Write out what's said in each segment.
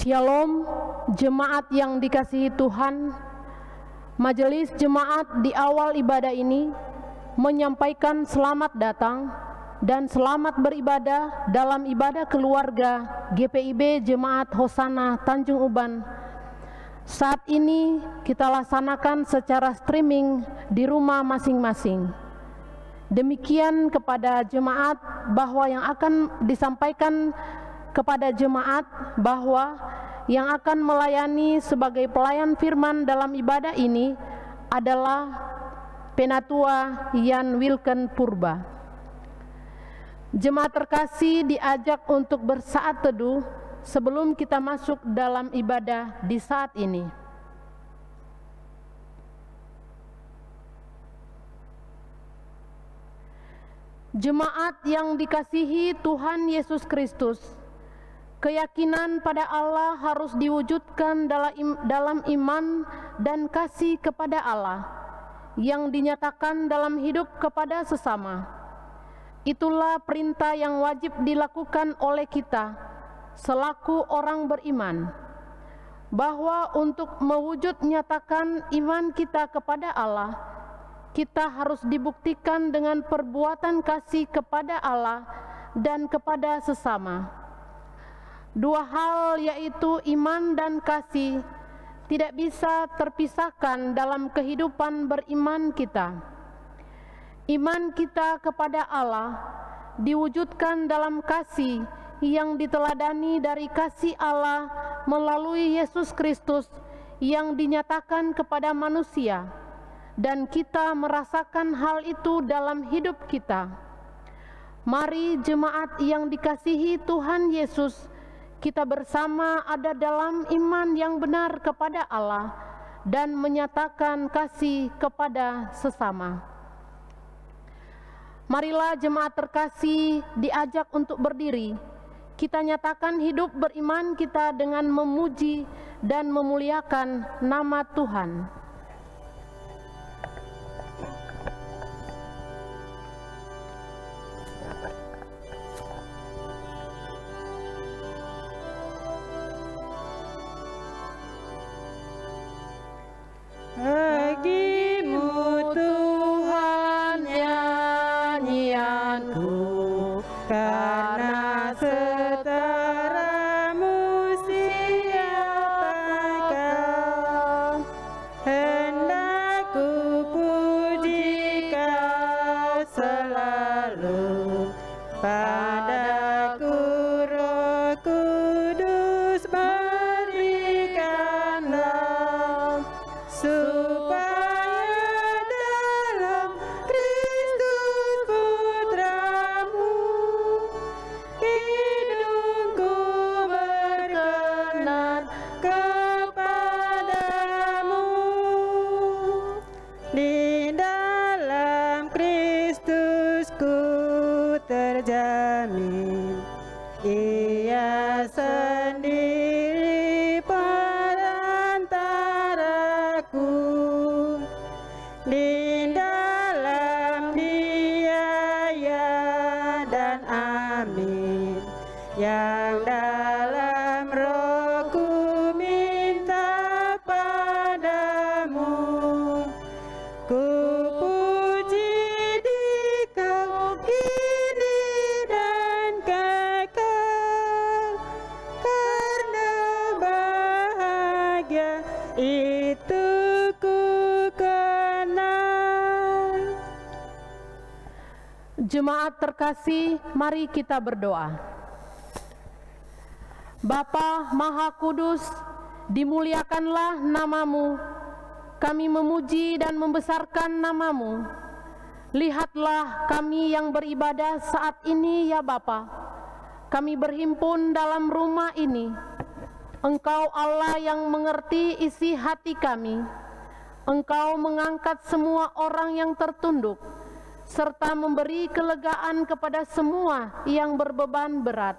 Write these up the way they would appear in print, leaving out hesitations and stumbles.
Shalom, jemaat yang dikasihi Tuhan. Majelis jemaat di awal ibadah ini menyampaikan selamat datang dan selamat beribadah dalam ibadah keluarga GPIB Jemaat Hosana Tanjung Uban. Saat ini kita laksanakan secara streaming di rumah masing-masing. Demikian kepada jemaat bahwa yang akan disampaikan kepada jemaat bahwa yang akan melayani sebagai pelayan firman dalam ibadah ini adalah Penatua Yan Wilken Purba. Jemaat terkasih diajak untuk bersaat teduh sebelum kita masuk dalam ibadah di saat ini. Jemaat yang dikasihi Tuhan Yesus Kristus, keyakinan pada Allah harus diwujudkan dalam iman dan kasih kepada Allah yang dinyatakan dalam hidup kepada sesama. Itulah perintah yang wajib dilakukan oleh kita selaku orang beriman, bahwa untuk mewujud nyatakan iman kita kepada Allah, kita harus dibuktikan dengan perbuatan kasih kepada Allah dan kepada sesama. Dua hal yaitu iman dan kasih tidak bisa terpisahkan dalam kehidupan beriman kita. Iman kita kepada Allah diwujudkan dalam kasih yang diteladani dari kasih Allah melalui Yesus Kristus yang dinyatakan kepada manusia, dan kita merasakan hal itu dalam hidup kita. Mari jemaat yang dikasihi Tuhan Yesus, kita bersama ada dalam iman yang benar kepada Allah dan menyatakan kasih kepada sesama. Marilah jemaat terkasih diajak untuk berdiri. Kita nyatakan hidup beriman kita dengan memuji dan memuliakan nama Tuhan. Bagimu Tuhan nyanyianku, karena setaramu siapakah. Hendak ku puji Kau selalu, padaku Roh Kudus berikanlah, supaya dalam Kristus Putramu hidupku berkenan kepadamu. Di dalam Kristus ku terjamin, Ia sendiri perantaraku. Di dalam Dia ya dan amin, yang dalam Rohku minta padamu. Ku puji Dikau kini dan kekal, karena bahagia itu ku kenal. Jemaat terkasih, mari kita berdoa. Bapa Maha Kudus, dimuliakanlah nama-Mu. Kami memuji dan membesarkan nama-Mu. Lihatlah kami yang beribadah saat ini ya Bapa. Kami berhimpun dalam rumah ini. Engkau Allah yang mengerti isi hati kami. Engkau mengangkat semua orang yang tertunduk, serta memberi kelegaan kepada semua yang berbeban berat.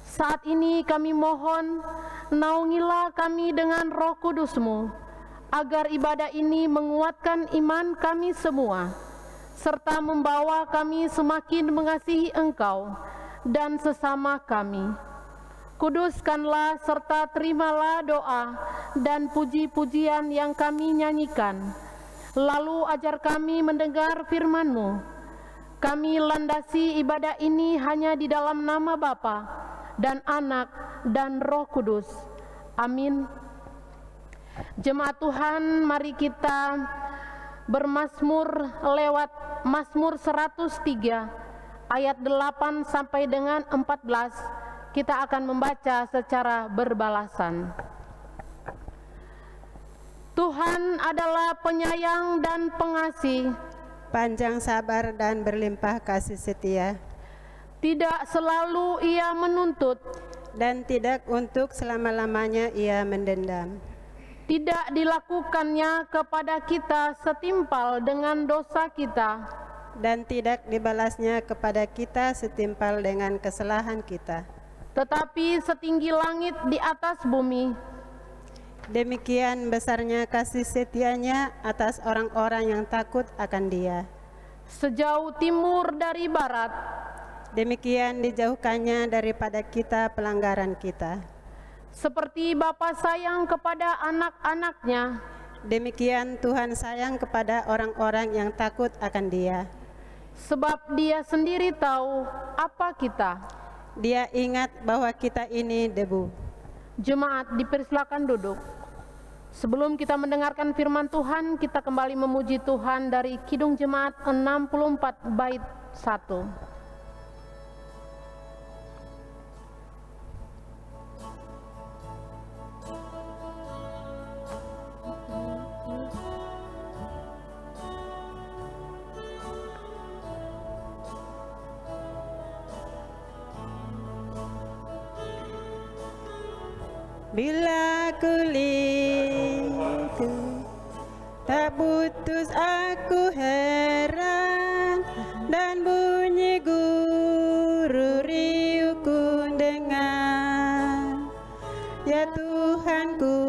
Saat ini kami mohon, naungilah kami dengan Roh Kudus-Mu, agar ibadah ini menguatkan iman kami semua, serta membawa kami semakin mengasihi Engkau dan sesama kami. Kuduskanlah serta terimalah doa dan puji-pujian yang kami nyanyikan. Lalu ajar kami mendengar firman-Mu. Kami landasi ibadah ini hanya di dalam nama Bapa dan Anak dan Roh Kudus. Amin. Jemaat Tuhan, mari kita bermazmur lewat Mazmur 103 ayat 8 sampai dengan 14. Kita akan membaca secara berbalasan. Tuhan adalah penyayang dan pengasih, panjang sabar dan berlimpah kasih setia, tidak selalu Ia menuntut, dan tidak untuk selama-lamanya Ia mendendam. Tidak dilakukannya kepada kita setimpal dengan dosa kita, dan tidak dibalasnya kepada kita setimpal dengan kesalahan kita. Tetapi setinggi langit di atas bumi, demikian besarnya kasih setianya atas orang-orang yang takut akan Dia. Sejauh timur dari barat, demikian dijauhkannya daripada kita pelanggaran kita. Seperti Bapa sayang kepada anak-anaknya, demikian Tuhan sayang kepada orang-orang yang takut akan Dia. Sebab Dia sendiri tahu apa kita. Dia ingat bahwa kita ini debu. Jemaat dipersilakan duduk. Sebelum kita mendengarkan firman Tuhan, kita kembali memuji Tuhan dari Kidung Jemaat 64 bait 1. Bila kulihat tak putus aku heran, dan bunyi guru riuhku dengar. Ya Tuhanku,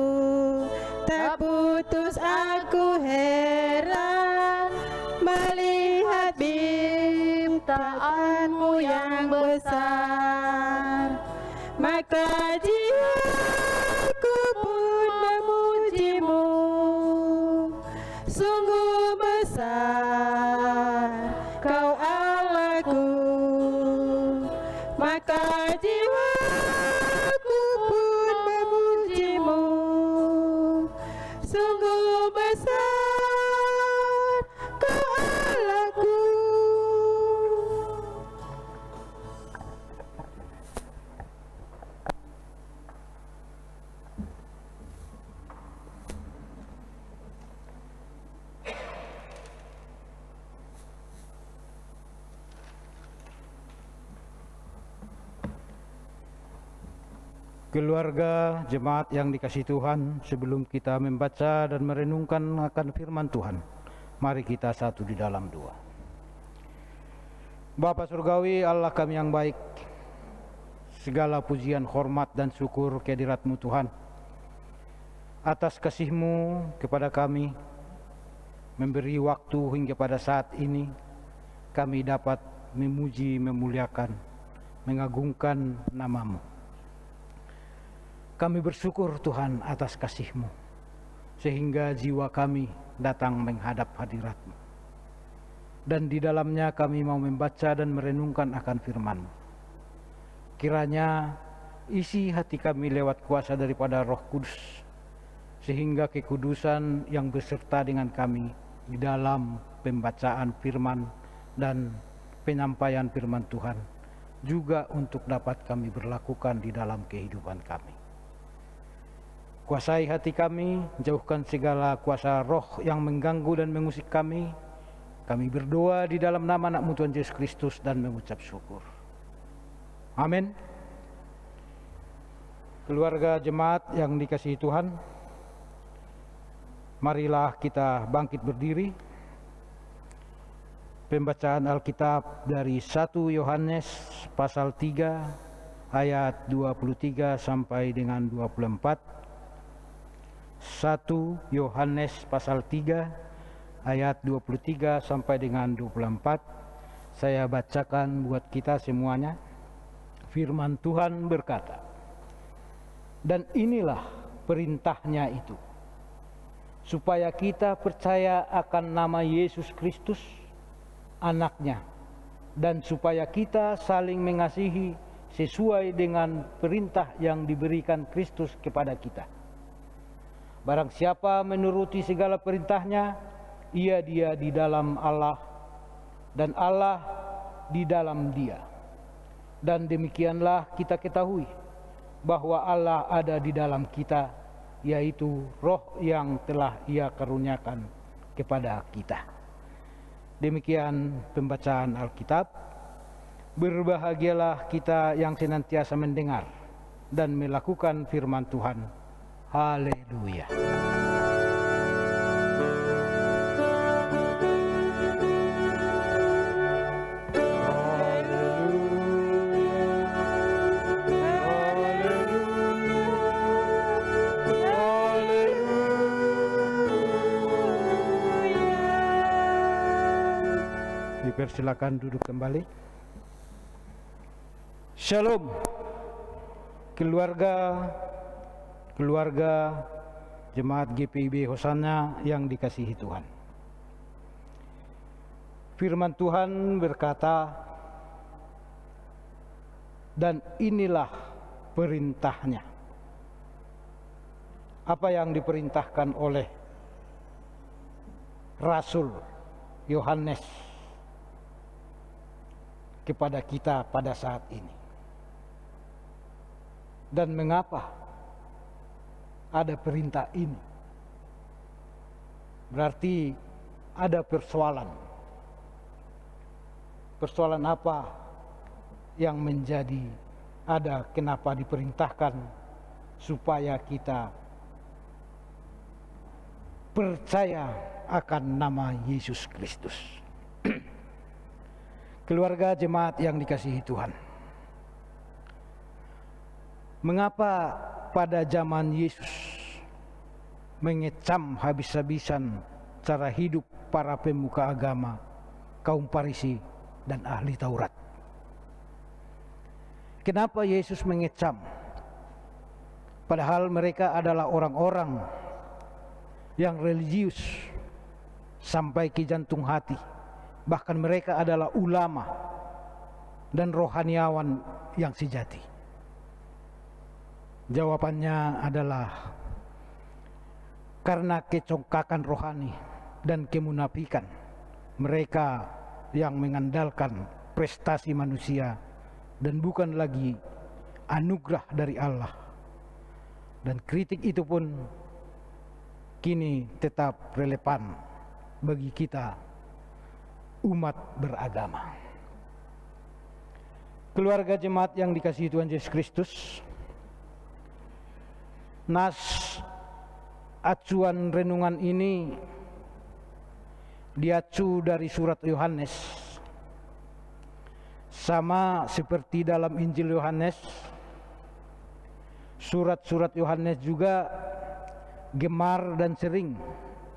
tak putus aku heran, melihat ciptaanmu yang besar. Maka jiwaku pun memujimu, sungguh besar Kau Allahku. Maka jiwaku pun memujimu, sungguh besar Kau Allahku. Keluarga jemaat yang dikasihi Tuhan, sebelum kita membaca dan merenungkan akan firman Tuhan, mari kita satu di dalam doa. Bapa Surgawi, Allah kami yang baik, segala pujian, hormat dan syukur kehadirat-Mu Tuhan, atas kasih-Mu kepada kami, memberi waktu hingga pada saat ini, kami dapat memuji, memuliakan, mengagungkan nama-Mu. Kami bersyukur Tuhan atas kasih-Mu, sehingga jiwa kami datang menghadap hadirat-Mu. Dan di dalamnya kami mau membaca dan merenungkan akan firman-Mu. Kiranya isi hati kami lewat kuasa daripada Roh Kudus, sehingga kekudusan yang beserta dengan kami di dalam pembacaan firman dan penyampaian firman Tuhan, juga untuk dapat kami berlakukan di dalam kehidupan kami. Kuasai hati kami, jauhkan segala kuasa roh yang mengganggu dan mengusik kami. Kami berdoa di dalam nama anak-Mu Tuhan Yesus Kristus dan mengucap syukur. Amin. Keluarga jemaat yang dikasihi Tuhan, marilah kita bangkit berdiri. Pembacaan Alkitab dari 1 Yohanes pasal 3 ayat 23 sampai dengan 24. 1 Yohanes pasal 3 ayat 23 sampai dengan 24. Saya bacakan buat kita semuanya. Firman Tuhan berkata, Dan inilah perintahnya itu, supaya kita percaya akan nama Yesus Kristus, anaknya, dan supaya kita saling mengasihi sesuai dengan perintah yang diberikan Kristus kepada kita. Barang siapa menuruti segala perintahnya, dia di dalam Allah, dan Allah di dalam dia. Dan demikianlah kita ketahui bahwa Allah ada di dalam kita, yaitu Roh yang telah Ia karuniakan kepada kita. Demikian pembacaan Alkitab. Berbahagialah kita yang senantiasa mendengar dan melakukan firman Tuhan. Haleluya. Dipersilakan duduk kembali. Shalom, keluarga Jemaat GPIB Hosanna yang dikasihi Tuhan. Firman Tuhan berkata, dan inilah perintahnya. Apa yang diperintahkan oleh Rasul Yohanes kepada kita pada saat ini. Dan mengapa ada perintah ini? Berarti ada persoalan. Persoalan apa yang menjadi ada kenapa diperintahkan supaya kita percaya akan nama Yesus Kristus. Keluarga jemaat yang dikasihi Tuhan. Mengapa pada zaman Yesus mengecam habis-habisan cara hidup para pemuka agama, kaum Farisi dan ahli Taurat? Kenapa Yesus mengecam? Padahal mereka adalah orang-orang yang religius sampai ke jantung hati. Bahkan mereka adalah ulama dan rohaniawan yang sejati. Jawabannya adalah karena kecongkakan rohani dan kemunafikan mereka yang mengandalkan prestasi manusia dan bukan lagi anugerah dari Allah. Dan kritik itu pun kini tetap relevan bagi kita umat beragama. Keluarga jemaat yang dikasihi Tuhan Yesus Kristus, nas acuan renungan ini diacu dari surat Yohanes. Sama seperti dalam Injil Yohanes, surat-surat Yohanes juga gemar dan sering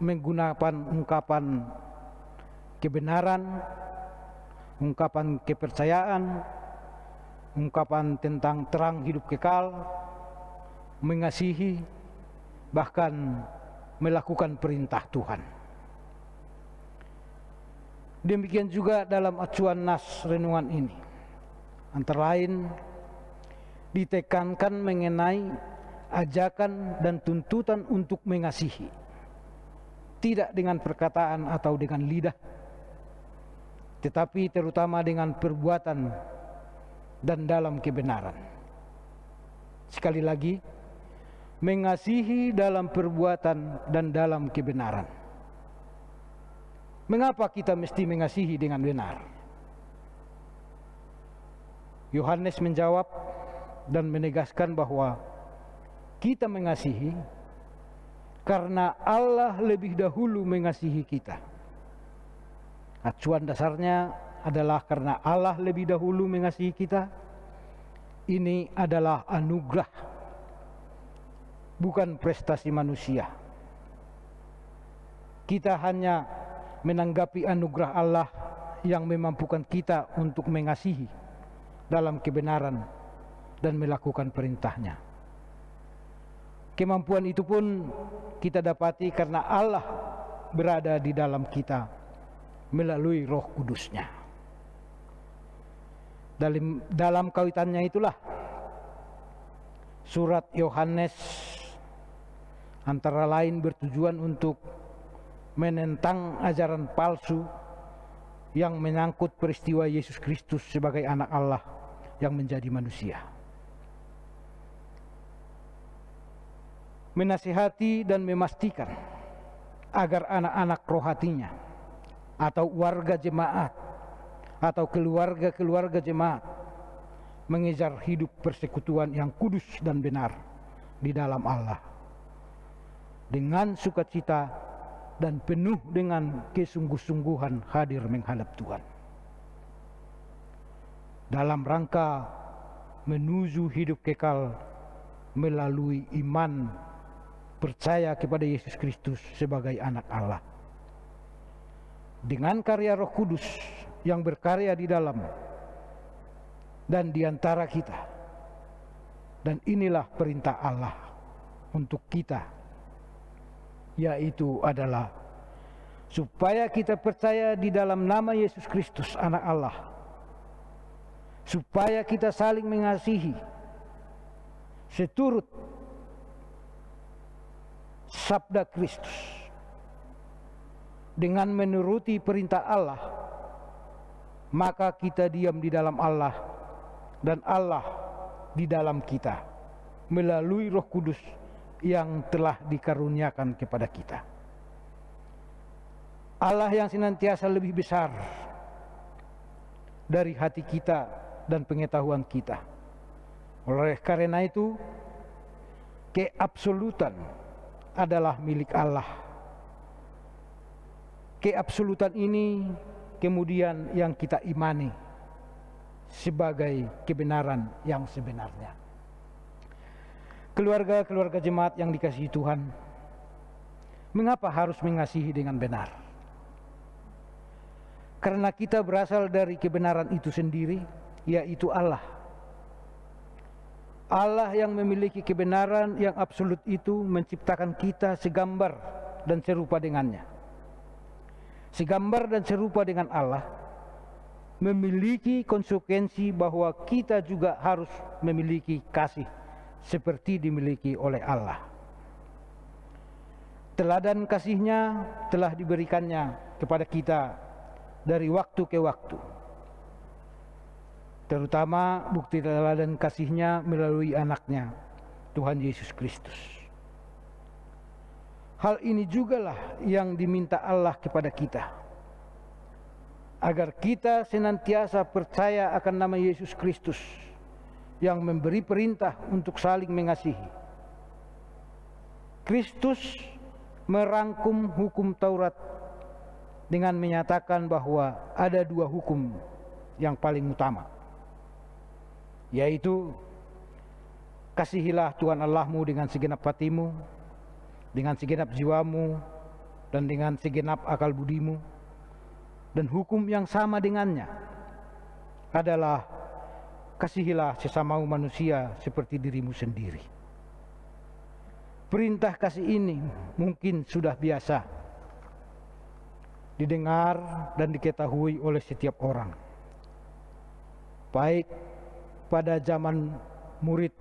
menggunakan ungkapan kebenaran, ungkapan kepercayaan, ungkapan tentang terang hidup kekal, mengasihi, bahkan melakukan perintah Tuhan. Demikian juga dalam acuan nas renungan ini, antara lain ditekankan mengenai ajakan dan tuntutan untuk mengasihi, tidak dengan perkataan atau dengan lidah, tetapi terutama dengan perbuatan dan dalam kebenaran. Sekali lagi, mengasihi dalam perbuatan dan dalam kebenaran. Mengapa kita mesti mengasihi dengan benar? Yohanes menjawab dan menegaskan bahwa kita mengasihi karena Allah lebih dahulu mengasihi kita. Acuan dasarnya adalah karena Allah lebih dahulu mengasihi kita. Ini adalah anugerah, bukan prestasi manusia. Kita hanya menanggapi anugerah Allah yang memampukan kita untuk mengasihi dalam kebenaran dan melakukan perintahnya. Kemampuan itu pun kita dapati karena Allah berada di dalam kita melalui Roh Kudus-Nya. Dalam kaitannya itulah surat Yohanes antara lain bertujuan untuk menentang ajaran palsu yang menyangkut peristiwa Yesus Kristus sebagai anak Allah yang menjadi manusia. Menasihati dan memastikan agar anak-anak rohatinya atau warga jemaat atau keluarga-keluarga jemaat mengejar hidup persekutuan yang kudus dan benar di dalam Allah dengan sukacita dan penuh dengan kesungguh-sungguhan hadir menghadap Tuhan dalam rangka menuju hidup kekal melalui iman percaya kepada Yesus Kristus sebagai anak Allah. Dengan karya Roh Kudus yang berkarya di dalam dan di antara kita. Dan inilah perintah Allah untuk kita, yaitu adalah supaya kita percaya di dalam nama Yesus Kristus anak Allah, supaya kita saling mengasihi seturut sabda Kristus dengan menuruti perintah Allah, maka kita diam di dalam Allah dan Allah di dalam kita melalui Roh Kudus yang telah dikaruniakan kepada kita. Allah yang senantiasa lebih besar dari hati kita dan pengetahuan kita. Oleh karena itu, keabsolutan adalah milik Allah. Keabsolutan ini kemudian yang kita imani sebagai kebenaran yang sebenarnya. Keluarga-keluarga jemaat yang dikasihi Tuhan, mengapa harus mengasihi dengan benar? Karena kita berasal dari kebenaran itu sendiri, yaitu Allah. Allah yang memiliki kebenaran yang absolut itu menciptakan kita segambar dan serupa dengannya. Segambar dan serupa dengan Allah memiliki konsekuensi bahwa kita juga harus memiliki kasih seperti dimiliki oleh Allah. Teladan kasih-Nya telah diberikannya kepada kita dari waktu ke waktu. Terutama bukti teladan kasih-Nya melalui anaknya, Tuhan Yesus Kristus. Hal ini jugalah yang diminta Allah kepada kita, agar kita senantiasa percaya akan nama Yesus Kristus yang memberi perintah untuk saling mengasihi. Kristus merangkum hukum Taurat dengan menyatakan bahwa ada dua hukum yang paling utama, yaitu kasihilah Tuhan Allahmu dengan segenap hatimu, dengan segenap jiwamu, dan dengan segenap akal budimu. Dan hukum yang sama dengannya adalah kasihilah sesamamu manusia seperti dirimu sendiri. Perintah kasih ini mungkin sudah biasa didengar dan diketahui oleh setiap orang, baik pada zaman murid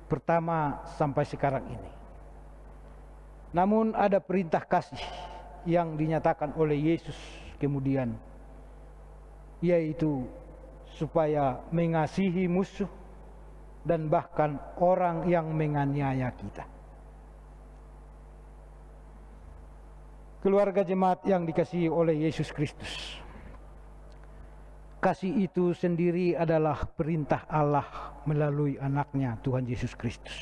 pertama sampai sekarang ini. Namun ada perintah kasih yang dinyatakan oleh Yesus kemudian, yaitu supaya mengasihi musuh dan bahkan orang yang menganiaya kita. Keluarga jemaat yang dikasihi oleh Yesus Kristus, kasih itu sendiri adalah perintah Allah melalui anaknya Tuhan Yesus Kristus.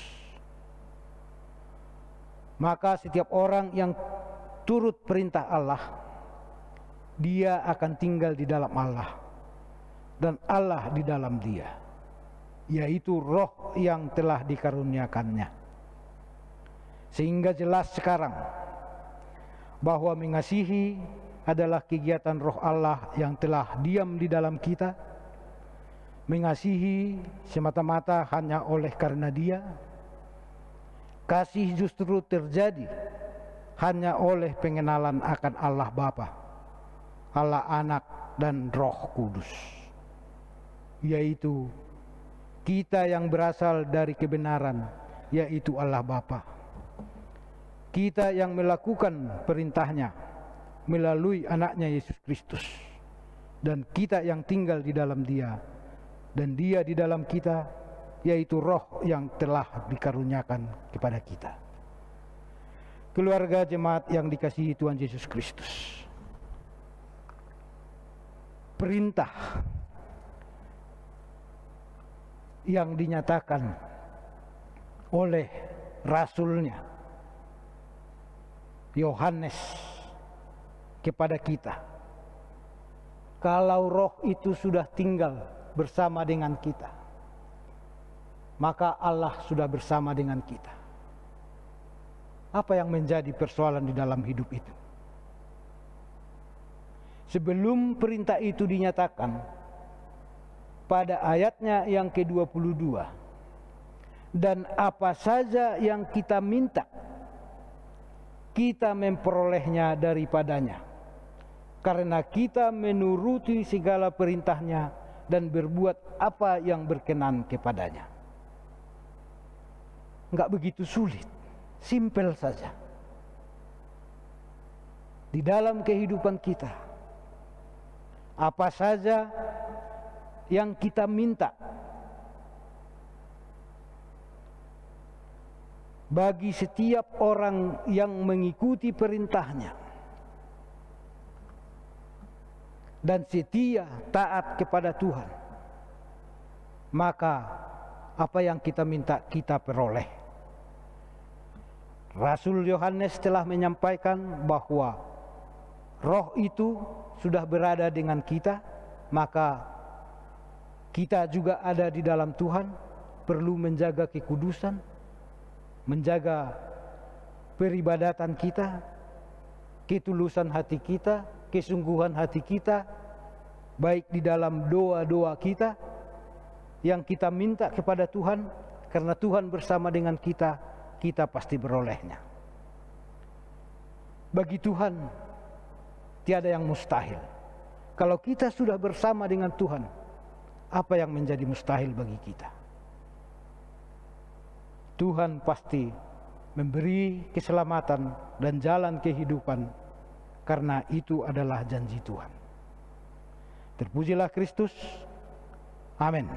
Maka setiap orang yang turut perintah Allah, dia akan tinggal di dalam Allah dan Allah di dalam dia, yaitu Roh yang telah dikaruniakannya. Sehingga jelas sekarang bahwa mengasihi adalah kegiatan Roh Allah yang telah diam di dalam kita. Mengasihi semata-mata hanya oleh karena Dia, Kasih justru terjadi hanya oleh pengenalan akan Allah Bapa, Allah Anak dan Roh Kudus, yaitu kita yang berasal dari kebenaran, yaitu Allah Bapa. Kita yang melakukan perintahnya melalui anaknya Yesus Kristus, dan kita yang tinggal di dalam Dia, dan Dia di dalam kita, yaitu Roh yang telah dikaruniakan kepada kita. Keluarga jemaat yang dikasihi Tuhan Yesus Kristus, perintah yang dinyatakan oleh rasulnya Yohanes kepada kita, kalau Roh itu sudah tinggal bersama dengan kita, maka Allah sudah bersama dengan kita. Apa yang menjadi persoalan di dalam hidup itu? Sebelum perintah itu dinyatakan pada ayatnya yang ke-22, dan apa saja yang kita minta, kita memperolehnya daripadanya, karena kita menuruti segala perintahnya dan berbuat apa yang berkenan kepadanya. Enggak begitu sulit, simpel saja. Di dalam kehidupan kita, apa saja yang kita minta bagi setiap orang yang mengikuti perintahnya dan setia taat kepada Tuhan, maka apa yang kita minta kita peroleh. Rasul Yohanes telah menyampaikan bahwa Roh itu sudah berada dengan kita, maka kita juga ada di dalam Tuhan, perlu menjaga kekudusan, menjaga peribadatan kita, ketulusan hati kita, kesungguhan hati kita, baik di dalam doa-doa kita yang kita minta kepada Tuhan, karena Tuhan bersama dengan kita, kita pasti berolehnya. Bagi Tuhan tiada yang mustahil. Kalau kita sudah bersama dengan Tuhan, apa yang menjadi mustahil bagi kita? Tuhan pasti memberi keselamatan dan jalan kehidupan, karena itu adalah janji Tuhan. Terpujilah Kristus. Amin.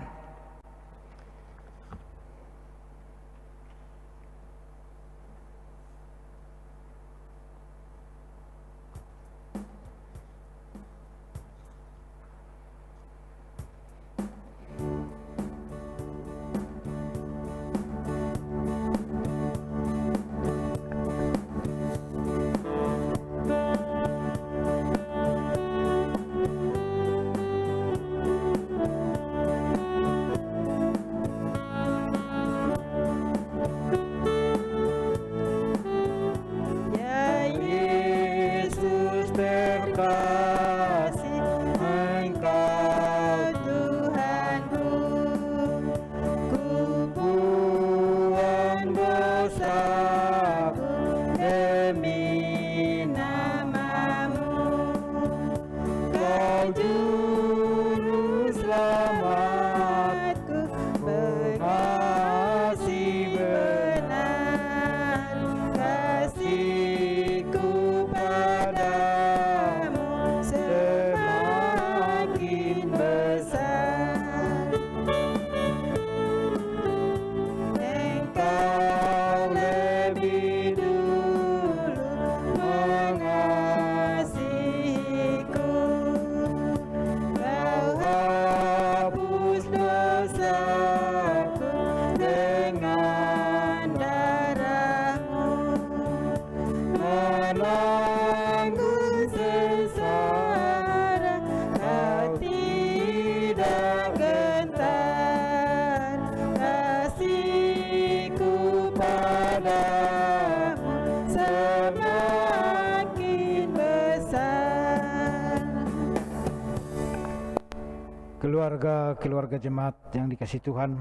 Keluarga jemaat yang dikasihi Tuhan,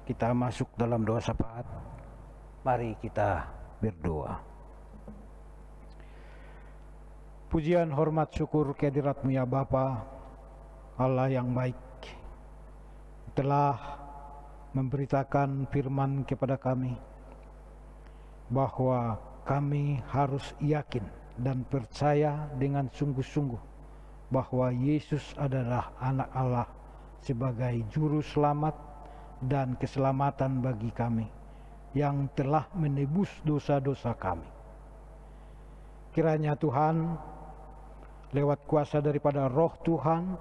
kita masuk dalam doa syafaat. Mari kita berdoa. Pujian, hormat, syukur kehadirat-Mu ya Bapa, Allah yang baik, telah memberitakan firman kepada kami bahwa kami harus yakin dan percaya dengan sungguh-sungguh bahwa Yesus adalah anak Allah sebagai juru selamat dan keselamatan bagi kami yang telah menebus dosa-dosa kami. Kiranya Tuhan, lewat kuasa daripada Roh Tuhan,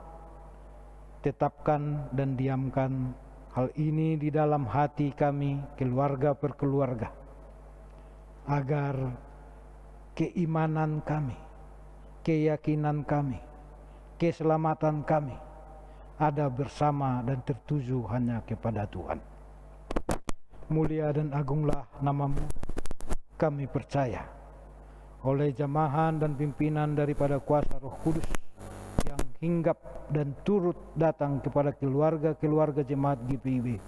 tetapkan dan diamkan hal ini di dalam hati kami, keluarga per keluarga, agar keimanan kami, keyakinan kami, keselamatan kami ada bersama dan tertuju hanya kepada Tuhan. Mulia dan agunglah nama-Mu, kami percaya, oleh jamahan dan pimpinan daripada kuasa Roh Kudus yang hinggap dan turut datang kepada keluarga-keluarga jemaat GPIB.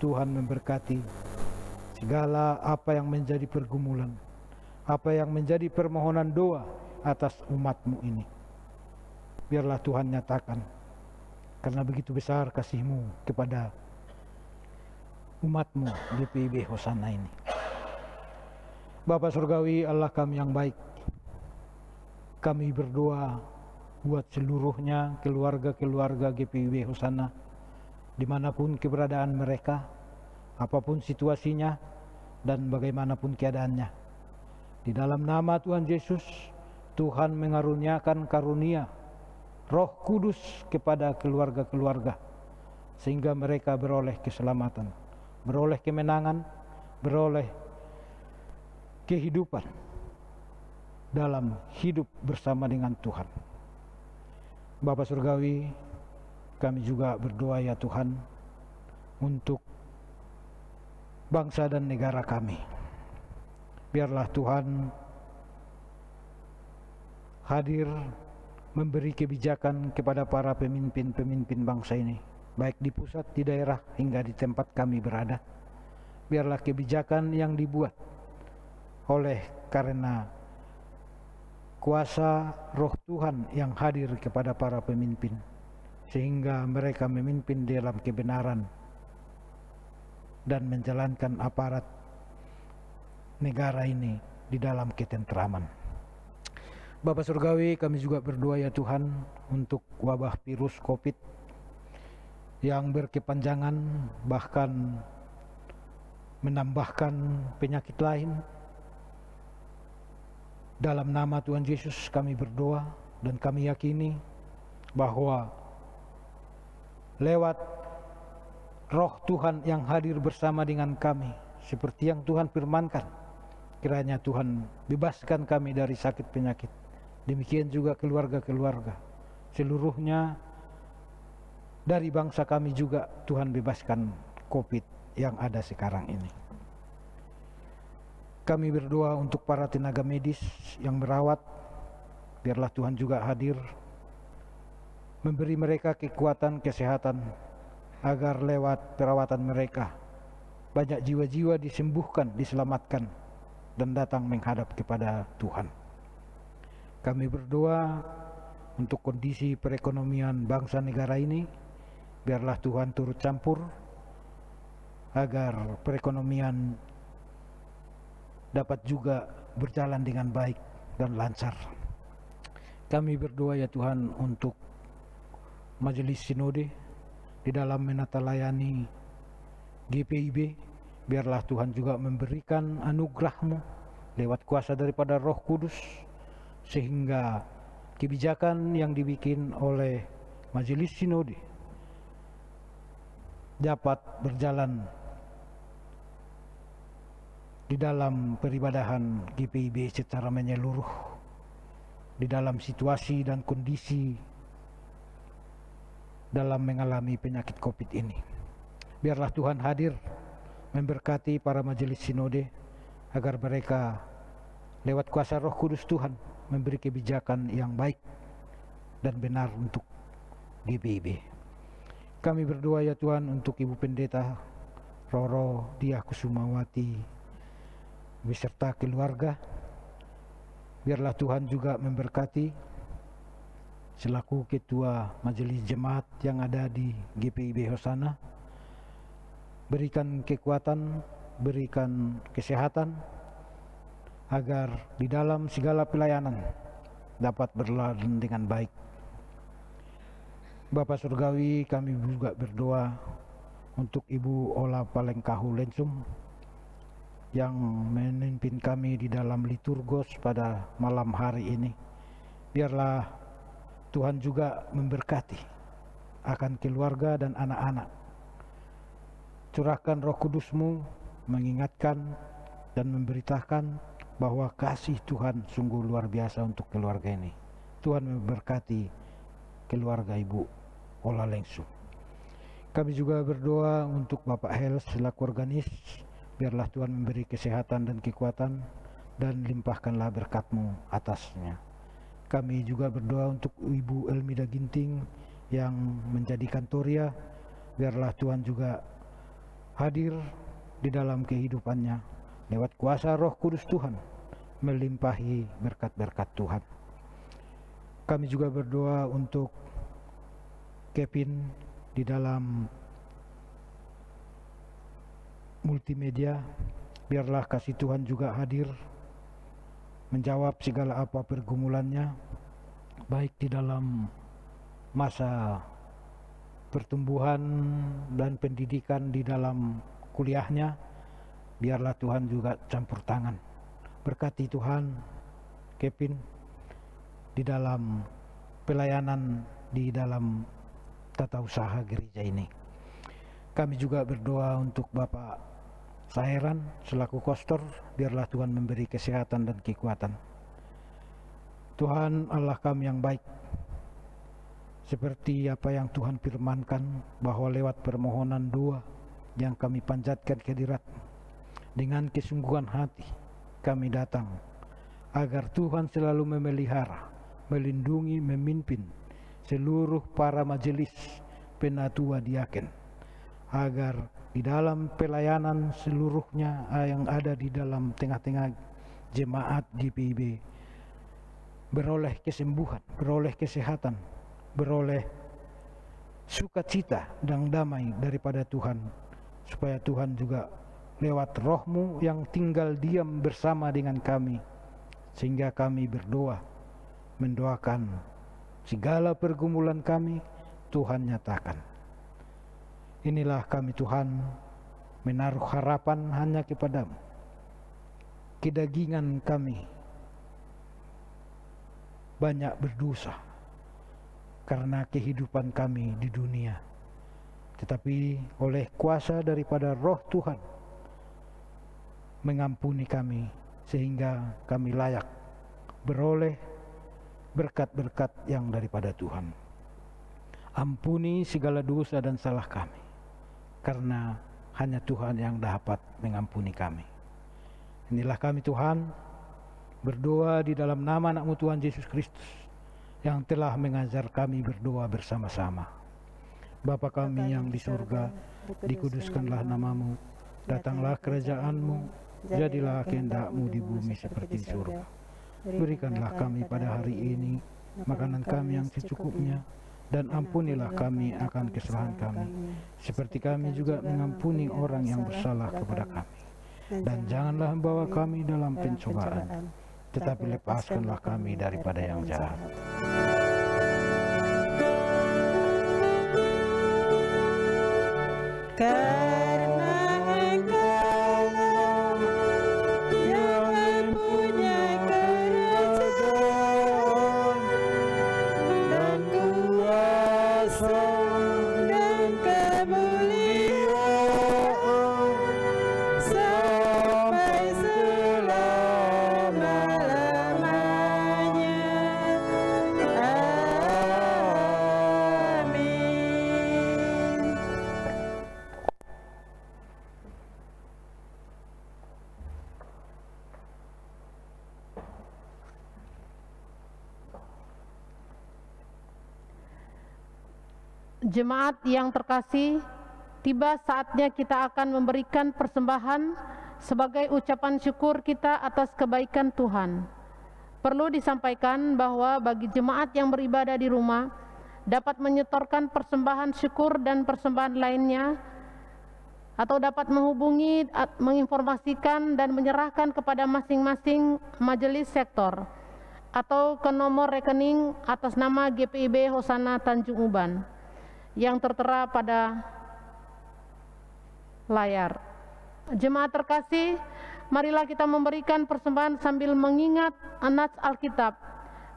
Tuhan memberkati segala apa yang menjadi pergumulan, apa yang menjadi permohonan doa atas umat-Mu ini. Biarlah Tuhan nyatakan, karena begitu besar kasih-Mu kepada umat-Mu GPIB Hosana ini. Bapa Surgawi, Allah kami yang baik, kami berdoa buat seluruhnya keluarga-keluarga GPIB Hosana, dimanapun keberadaan mereka, apapun situasinya dan bagaimanapun keadaannya. Di dalam nama Tuhan Yesus, Tuhan mengaruniakan karunia Roh Kudus kepada keluarga-keluarga, sehingga mereka beroleh keselamatan, beroleh kemenangan, beroleh kehidupan dalam hidup bersama dengan Tuhan. Bapa Surgawi, kami juga berdoa ya Tuhan untuk bangsa dan negara kami. Biarlah Tuhan hadir memberi kebijakan kepada para pemimpin-pemimpin bangsa ini, baik di pusat, di daerah, hingga di tempat kami berada. Biarlah kebijakan yang dibuat oleh karena kuasa Roh Tuhan yang hadir kepada para pemimpin, sehingga mereka memimpin dalam kebenaran dan menjalankan aparat negara ini di dalam ketentraman. Bapa Surgawi, kami juga berdoa ya Tuhan untuk wabah virus COVID yang berkepanjangan, bahkan menambahkan penyakit lain. Dalam nama Tuhan Yesus kami berdoa dan kami yakini bahwa lewat Roh Tuhan yang hadir bersama dengan kami, seperti yang Tuhan firmankan, kiranya Tuhan bebaskan kami dari sakit penyakit. Demikian juga keluarga-keluarga seluruhnya dari bangsa kami juga Tuhan bebaskan COVID yang ada sekarang ini. Kami berdoa untuk para tenaga medis yang merawat, biarlah Tuhan juga hadir, memberi mereka kekuatan kesehatan, agar lewat perawatan mereka banyak jiwa-jiwa disembuhkan, diselamatkan, dan datang menghadap kepada Tuhan. Kami berdoa untuk kondisi perekonomian bangsa negara ini, biarlah Tuhan turut campur, agar perekonomian dapat juga berjalan dengan baik dan lancar. Kami berdoa ya Tuhan untuk Majelis Sinode di dalam menata layani GPIB, biarlah Tuhan juga memberikan anugerah-Mu lewat kuasa daripada Roh Kudus, sehingga kebijakan yang dibikin oleh Majelis Sinode dapat berjalan di dalam peribadahan GPIB secara menyeluruh, di dalam situasi dan kondisi dalam mengalami penyakit COVID ini. Biarlah Tuhan hadir memberkati para majelis sinode, agar mereka lewat kuasa Roh Kudus Tuhan memberi kebijakan yang baik dan benar untuk GPIB. Kami berdoa ya Tuhan untuk Ibu Pendeta Roro Diah Kusumawati, beserta keluarga. Biarlah Tuhan juga memberkati selaku Ketua Majelis Jemaat yang ada di GPIB Hosana. Berikan kekuatan, berikan kesehatan, agar di dalam segala pelayanan dapat berjalan dengan baik. Bapa Surgawi, kami juga berdoa untuk Ibu Ola Palengkahu Lensum yang memimpin kami di dalam liturgos pada malam hari ini. Biarlah Tuhan juga memberkati akan keluarga dan anak-anak. Curahkan Roh Kudus-Mu mengingatkan dan memberitakan bahwa kasih Tuhan sungguh luar biasa untuk keluarga ini. Tuhan memberkati keluarga Ibu Ola Lensum. Kami juga berdoa untuk Bapak Hel selaku organis. Biarlah Tuhan memberi kesehatan dan kekuatan dan limpahkanlah berkat-Mu atasnya. Kami juga berdoa untuk Ibu Elmida Ginting yang menjadi kantoria. Biarlah Tuhan juga hadir di dalam kehidupannya lewat kuasa Roh Kudus Tuhan, melimpahi berkat-berkat Tuhan. Kami juga berdoa untuk Kevin di dalam multimedia. Biarlah kasih Tuhan juga hadir menjawab segala apa pergumulannya, baik di dalam masa pertumbuhan dan pendidikan di dalam kuliahnya. Biarlah Tuhan juga campur tangan. Berkati Tuhan Kevin di dalam pelayanan di dalam tata usaha gereja ini. Kami juga berdoa untuk Bapak Saheran selaku kostor. Biarlah Tuhan memberi kesehatan dan kekuatan. Tuhan Allah kami yang baik, seperti apa yang Tuhan firmankan, bahwa lewat permohonan doa yang kami panjatkan kehadirat, dengan kesungguhan hati kami datang, agar Tuhan selalu memelihara, melindungi, memimpin seluruh para majelis penatua diaken, agar di dalam pelayanan seluruhnya yang ada di dalam tengah-tengah jemaat GPIB beroleh kesembuhan, beroleh kesehatan, beroleh sukacita dan damai daripada Tuhan, supaya Tuhan juga lewat Roh-Mu yang tinggal diam bersama dengan kami, sehingga kami berdoa, mendoakan segala pergumulan kami Tuhan nyatakan. Inilah kami Tuhan, menaruh harapan hanya kepada-Mu. Kedagingan kami banyak berdosa karena kehidupan kami di dunia, tetapi oleh kuasa daripada Roh Tuhan mengampuni kami, sehingga kami layak beroleh berkat-berkat yang daripada Tuhan. Ampuni segala dosa dan salah kami, karena hanya Tuhan yang dapat mengampuni kami. Inilah kami Tuhan, berdoa di dalam nama anak-Mu Tuhan Yesus Kristus, yang telah mengajar kami berdoa bersama-sama. Bapa kami yang di surga, dikuduskanlah nama-Mu, datanglah kerajaan-Mu, jadilah kehendak-Mu di bumi seperti di surga. Berikanlah kami pada hari ini makanan kami yang secukupnya, dan ampunilah kami akan kesalahan kami, seperti kami juga mengampuni orang yang bersalah kepada kami. Dan janganlah membawa kami dalam pencobaan, tetapi lepaskanlah kami daripada yang jahat. Karena Engkau yang mempunyai kerajaan dan kuasa dan kemuliaan sampai selama-lamanya. Amin. Jemaat yang terkasih, tiba saatnya kita akan memberikan persembahan sebagai ucapan syukur kita atas kebaikan Tuhan. Perlu disampaikan bahwa bagi jemaat yang beribadah di rumah dapat menyetorkan persembahan syukur dan persembahan lainnya, atau dapat menghubungi, menginformasikan dan menyerahkan kepada masing-masing majelis sektor atau ke nomor rekening atas nama GPIB Hosana Tanjung Uban yang tertera pada layar. Jemaat terkasih, marilah kita memberikan persembahan sambil mengingat nats Alkitab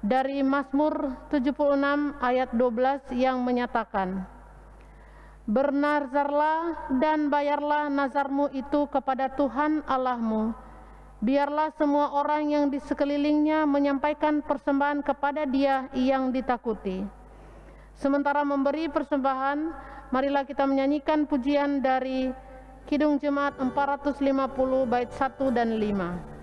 dari Mazmur 76 ayat 12 yang menyatakan, "Bernazarlah dan bayarlah nazarmu itu kepada Tuhan Allahmu. Biarlah semua orang yang di sekelilingnya menyampaikan persembahan kepada Dia yang ditakuti." Sementara memberi persembahan, marilah kita menyanyikan pujian dari Kidung Jemaat 450 bait 1 dan 5.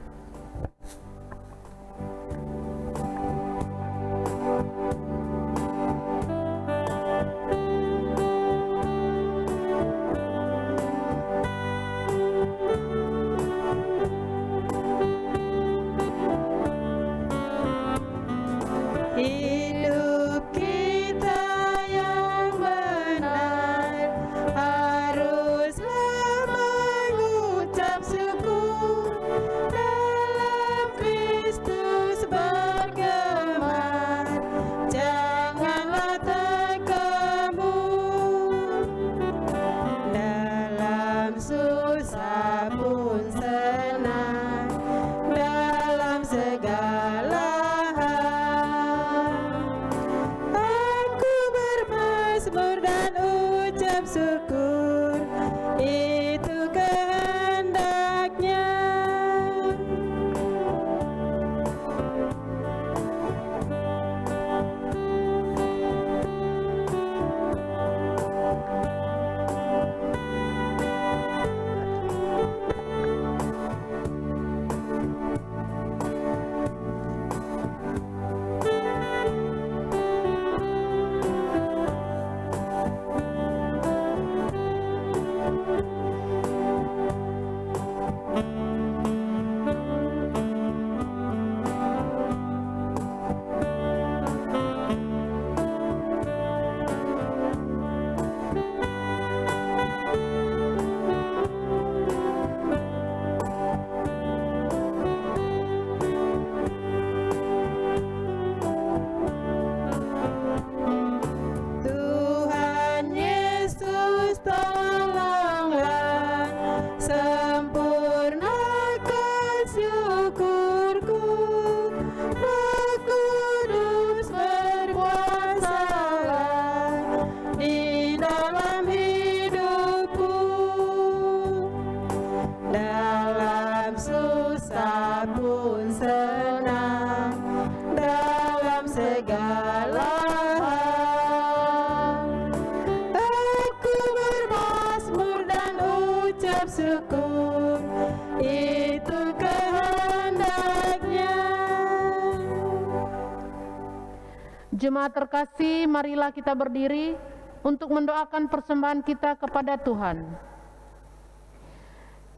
Jemaat terkasih, marilah kita berdiri untuk mendoakan persembahan kita kepada Tuhan.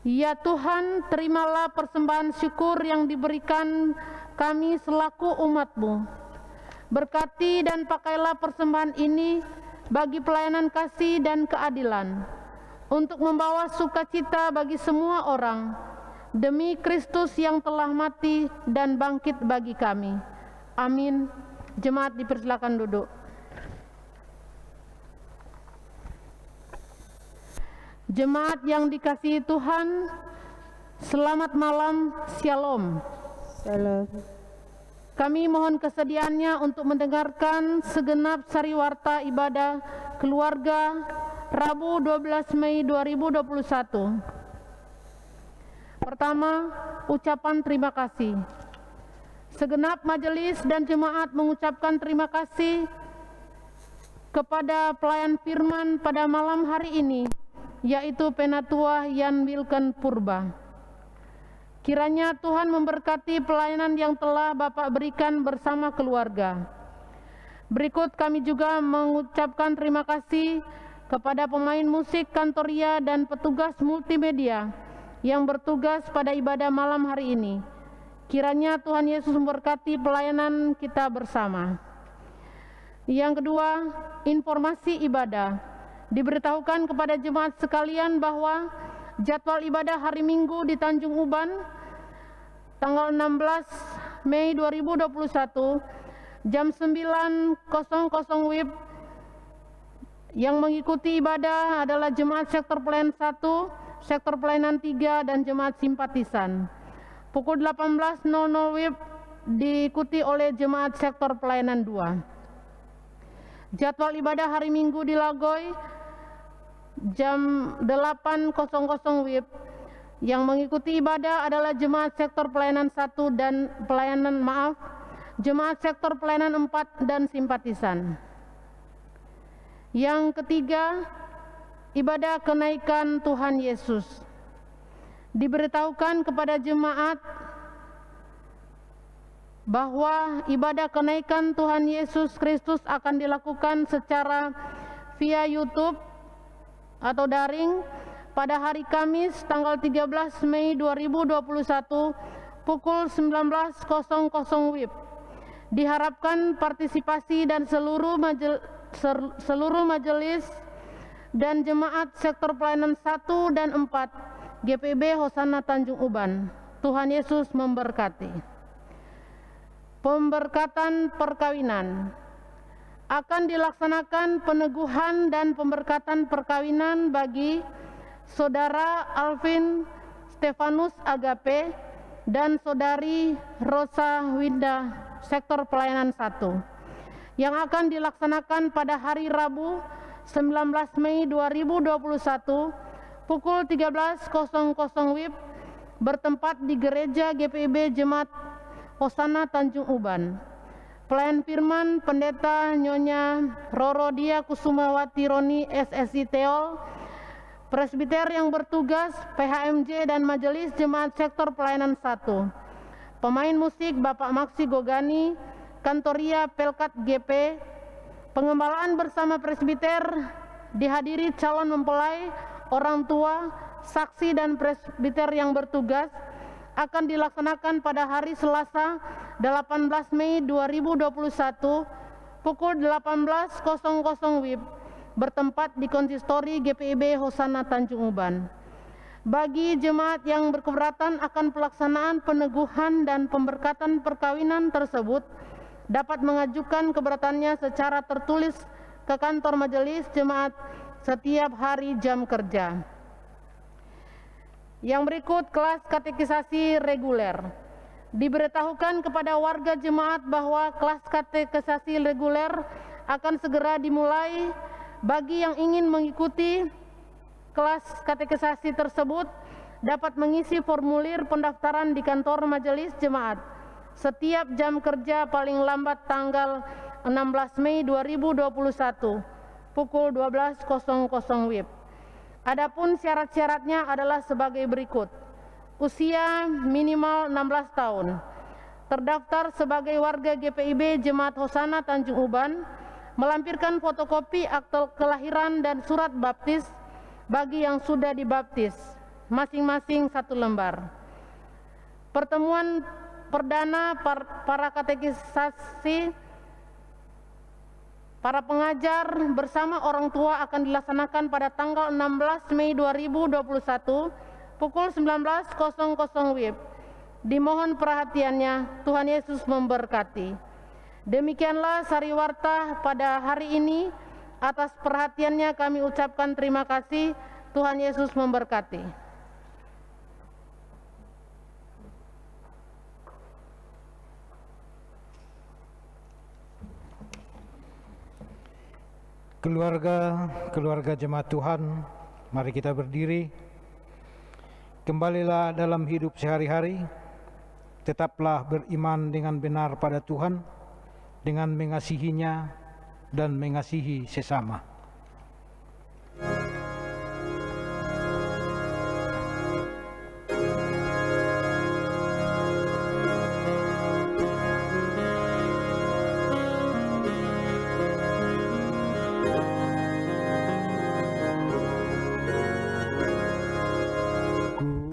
Ya Tuhan, terimalah persembahan syukur yang diberikan kami selaku umat-Mu. Berkati dan pakailah persembahan ini bagi pelayanan kasih dan keadilan, untuk membawa sukacita bagi semua orang, demi Kristus yang telah mati dan bangkit bagi kami. Amin. Jemaat dipersilakan duduk. Jemaat yang dikasihi Tuhan, selamat malam, Shalom. Shalom. Kami mohon kesediaannya untuk mendengarkan segenap sariwarta ibadah keluarga Rabu 12 Mei 2021. Pertama, ucapan terima kasih. Segenap majelis dan jemaat mengucapkan terima kasih kepada pelayan firman pada malam hari ini, yaitu Penatua Yan Wilken Purba. Kiranya Tuhan memberkati pelayanan yang telah Bapak berikan bersama keluarga. Berikut kami juga mengucapkan terima kasih kepada pemain musik Kantoria dan petugas multimedia yang bertugas pada ibadah malam hari ini. Kiranya Tuhan Yesus memberkati pelayanan kita bersama. Yang kedua, informasi ibadah. Diberitahukan kepada jemaat sekalian bahwa jadwal ibadah hari Minggu di Tanjung Uban tanggal 16 Mei 2021 jam 9.00 WIB. Yang mengikuti ibadah adalah jemaat sektor pelayanan 1, sektor pelayanan 3, dan jemaat simpatisan. Pukul 18.00 WIB diikuti oleh jemaat sektor pelayanan 2. Jadwal ibadah hari Minggu di Lagoy jam 8.00 WIB. Yang mengikuti ibadah adalah jemaat sektor pelayanan 1 dan jemaat sektor pelayanan 4 dan simpatisan. Yang ketiga, ibadah kenaikan Tuhan Yesus. Diberitahukan kepada jemaat bahwa ibadah kenaikan Tuhan Yesus Kristus akan dilakukan secara via YouTube atau daring pada hari Kamis tanggal 13 Mei 2021 pukul 19.00 WIB. Diharapkan partisipasi dan seluruh majelis dan jemaat sektor pelayanan 1 dan 4 GPIB Hosana Tanjung Uban. Tuhan Yesus memberkati. Pemberkatan perkawinan. Akan dilaksanakan peneguhan dan pemberkatan perkawinan bagi Saudara Alvin Stefanus Agape dan Saudari Rosa Winda sektor pelayanan 1 yang akan dilaksanakan pada hari Rabu 19 Mei 2021 pukul 13.00 WIB bertempat di Gereja GPIB Jemaat Hosana Tanjung Uban. Pelayan firman Pendeta Nyonya Rorodia Kusumawati Roni SSI Teol, presbiter yang bertugas PHMJ dan majelis jemaat sektor pelayanan 1. Pemain musik Bapak Maksi Gogani, Kantoria Pelkat GP. Pengembalaan bersama presbiter dihadiri calon mempelai, orang tua, saksi dan presbiter yang bertugas. Akan dilaksanakan pada hari Selasa 18 Mei 2021 pukul 18.00 WIB bertempat di konsistori GPIB Hosana Tanjung Uban. Bagi jemaat yang berkeberatan akan pelaksanaan peneguhan dan pemberkatan perkawinan tersebut, dapat mengajukan keberatannya secara tertulis ke kantor majelis jemaat setiap hari jam kerja. Yang berikut kelas katekisasi reguler. Diberitahukan kepada warga jemaat bahwa kelas katekisasi reguler akan segera dimulai. Bagi yang ingin mengikuti kelas katekisasi tersebut dapat mengisi formulir pendaftaran di kantor majelis jemaat setiap jam kerja paling lambat tanggal 16 Mei 2021 pukul 12.00 WIB. Adapun syarat-syaratnya adalah sebagai berikut. Usia minimal 16 tahun. Terdaftar sebagai warga GPIB Jemaat Hosana Tanjung Uban, melampirkan fotokopi akte kelahiran dan surat baptis bagi yang sudah dibaptis, masing-masing 1 lembar. Pertemuan perdana para katekisasi, para pengajar bersama orang tua akan dilaksanakan pada tanggal 16 Mei 2021 pukul 19.00 WIB. Dimohon perhatiannya, Tuhan Yesus memberkati. Demikianlah sariwarta pada hari ini. Atas perhatiannya kami ucapkan terima kasih. Tuhan Yesus memberkati. Keluarga jemaat Tuhan, mari kita berdiri. Kembalilah dalam hidup sehari-hari. Tetaplah beriman dengan benar pada Tuhan, dengan mengasihinya dan mengasihi sesama.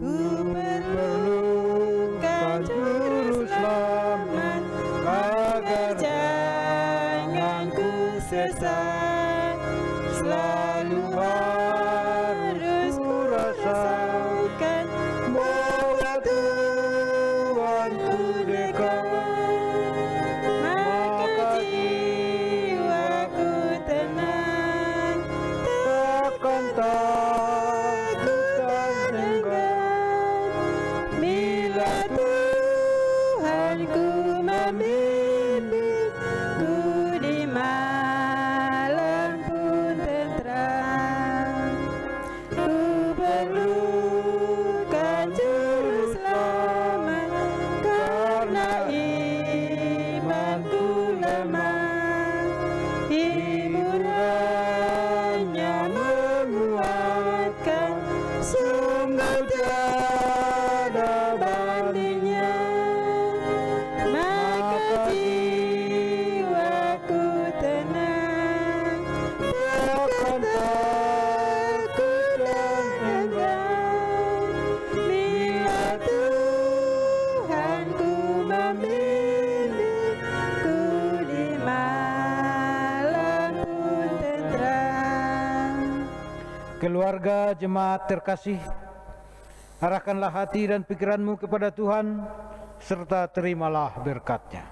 Ku Keluarga jemaat terkasih, arahkanlah hati dan pikiranmu kepada Tuhan, serta terimalah berkat-Nya.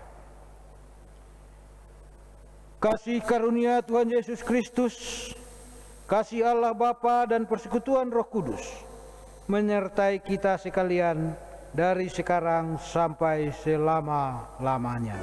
Kasih karunia Tuhan Yesus Kristus, kasih Allah Bapa dan persekutuan Roh Kudus menyertai kita sekalian dari sekarang sampai selama-lamanya.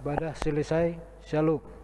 Ibadah selesai. Shalom.